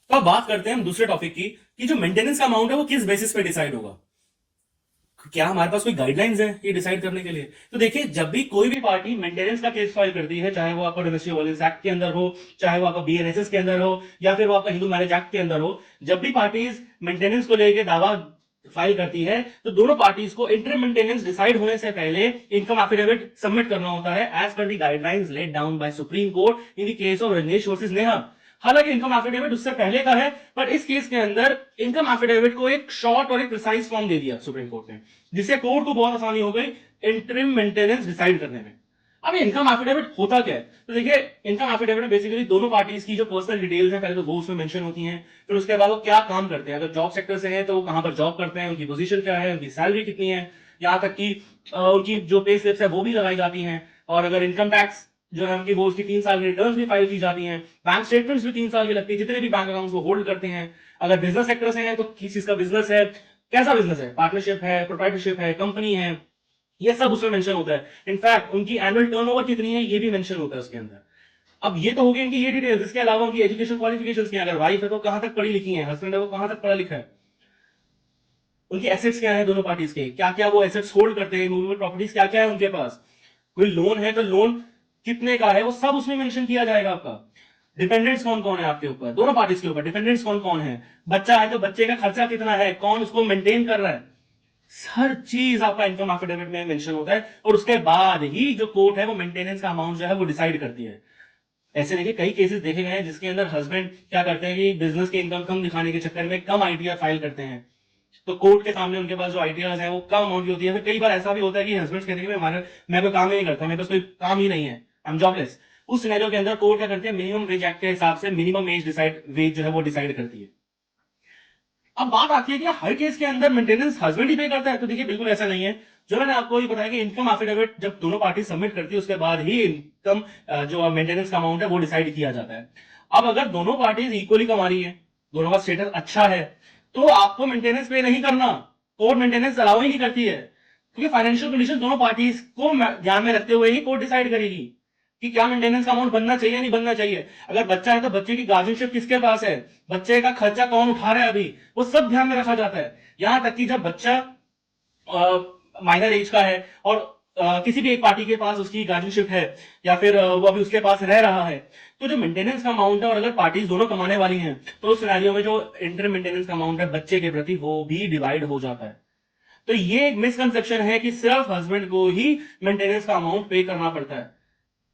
तो अब बात करते हैं हम दूसरे टॉपिक की कि जो मेंटेनेंस का अमाउंट है वो किस बेसिस पे डिसाइड होगा। क्या हमारे पास कोई गाइडलाइंस है ये डिसाइड करने के लिए? तो देखिए, जब भी कोई भी पार्टी मेंटेनेंस का केस फाइल करती है, चाहे वो आपका डोमेस्टिक वायलेंस एक्ट के अंदर हो, चाहे वो आपका बीएनएसएस के अंदर हो, या फिर वो आपका हिंदू मैरिज एक्ट के अंदर हो, जब भी पार्टीज मेंटेनेंस को लेकर दावा फाइल करती है तो दोनों पार्टीज को इंटर मेंटेनेंस डिसाइड होने से पहले इनकम एफिडेविट सबमिट करना होता है as per the guidelines laid down by supreme court in the case of Ranjesh versus Neha. हालांकि इनकम एफिडेविट उससे पहले का है, पर इस केस के अंदर इनकम एफिडेविट को एक शॉर्ट और एक प्रिसाइज फॉर्म दे दिया सुप्रीम कोर्ट ने, जिससे कोर्ट को बहुत आसानी हो गई इंटरिम मेंटेनेंस डिसाइड करने में। अब इनकम एफिडेविट होता क्या है? तो देखिए, इनकम एफिडेविट बेसिकली दोनों पार्टीज की जो पर्सनल डिटेल्स हैं पहले तो वो उसमें मेंशन होती हैं, फिर उसके बाद वो क्या काम करते हैं, अगर जॉब सेक्टर से हैं तो वो कहां पर जॉब करते हैं, उनकी पोजीशन क्या है, उनकी सैलरी कितनी है, यहां तक कि उनकी जो पे स्लिप्स है वो भी लगाई जाती हैं, और अगर इनकम टैक्स जो है उनकी वो उसकी 3 साल की रिटर्न भी फाइल की जाती हैं, बैंक स्टेटमेंट्स भी 3 साल की लगती है, जितने भी बैंक अकाउंट वो होल्ड करते हैं। अगर बिजनेस सेक्टर से है तो किस चीज का बिजनेस है, कैसा बिजनेस है, पार्टनरशिप है, प्रोप्राइटरशिप है, कंपनी है, ये सब उसमें मेंशन होता है। इनफैक्ट उनकी एनुअल टर्नओवर कितनी है ये भी मेंशन होता है उसके अंदर। अब ये तो हो गई इनकी ये डिटेल्स, इसके अलावा उनकी एजुकेशन क्वालिफिकेशंस क्या है, अगर वाइफ है तो कहां तक पढ़ी लिखी है, हस्बैंड है वो कहां तक पढ़ा लिखा है, उनकी एसेट्स क्या है दोनों पार्टीज के, क्या क्या वो एसेट्स होल्ड करते हैं, मूवेबल प्रॉपर्टीज क्या क्या है उनके पास, कोई लोन है तो लोन कितने का है, वो सब उसमें मेंशन किया जाएगा आपका। डिपेंडेंट्स कौन कौन है आपके ऊपर, दोनों पार्टीज के ऊपर डिपेंडेंट्स कौन कौन है, बच्चा है तो बच्चे का खर्चा कितना है, कौन उसको मेंटेन कर रहा है, हर चीज आपका इनकम एफिडेविट में मेंशन होता है। और उसके बाद ही जो कोर्ट है वो मेंटेनेंस का अमाउंट जो है वो डिसाइड करती है। ऐसे देखिए कई केसेस देखे गए हैं जिसके अंदर हस्बैंड क्या करते हैं कि बिजनेस की इनकम कम दिखाने के चक्कर में कम आईटीआर फाइल करते हैं, तो कोर्ट के सामने उनके पास जो आईटीआर है वो कम अमाउंट की होती है। फिर कई बार ऐसा भी होता है कि हस्बैंड कहते हैं कि हमारे मैं कोई काम ही नहीं करता, मेरे पास कोई काम ही नहीं है, आई एम जॉबलेस। उस सिनेरियो के अंदर कोर्ट क्या करती है, मिनिमम वेज एक्ट के हिसाब से मिनिमम वेज जो है वो डिसाइड करती है। अब बात आती है कि हर केस के अंदर मेंटेनेंस हस्बैंड ही पे करता है, तो देखिए बिल्कुल ऐसा नहीं है। जो मैंने आपको ये बताया कि इनकम एफिडेविट जब दोनों पार्टी सबमिट करती है उसके बाद ही इनकम जो मेंटेनेंस का अमाउंट है वो डिसाइड किया जाता है। अब अगर दोनों पार्टीज इक्वली कमा रही है, दोनों का स्टेटस अच्छा है, तो आपको मेंटेनेंस पे नहीं करना, कोर्ट मेंटेनेंस अलाउ ही नहीं करती है, क्योंकि फाइनेंशियल कंडीशन दोनों पार्टीज को ध्यान में रखते हुए ही कोर्ट डिसाइड करेगी कि क्या मेंटेनेंस का अमाउंट बनना चाहिए नहीं बनना चाहिए। अगर बच्चा है तो बच्चे की गार्जियनशिप किसके पास है, बच्चे का खर्चा कौन उठा रहा है अभी, वो सब ध्यान में रखा जाता है। यहां तक कि जब बच्चा माइनर एज का है और किसी भी एक पार्टी के पास उसकी गार्जियनशिप है, या फिर वो अभी उसके पास रह रहा है, तो जो मेंटेनेंस का अमाउंट है और अगर पार्टीज दोनों कमाने वाली हैं तो उस सिनेरियो में जो इंटर मेंटेनेंस का अमाउंट है बच्चे के प्रति वो भी डिवाइड हो जाता है। तो ये एक मिसकंसेप्शन है कि सिर्फ हस्बैंड को ही मेंटेनेंस का अमाउंट पे करना पड़ता है।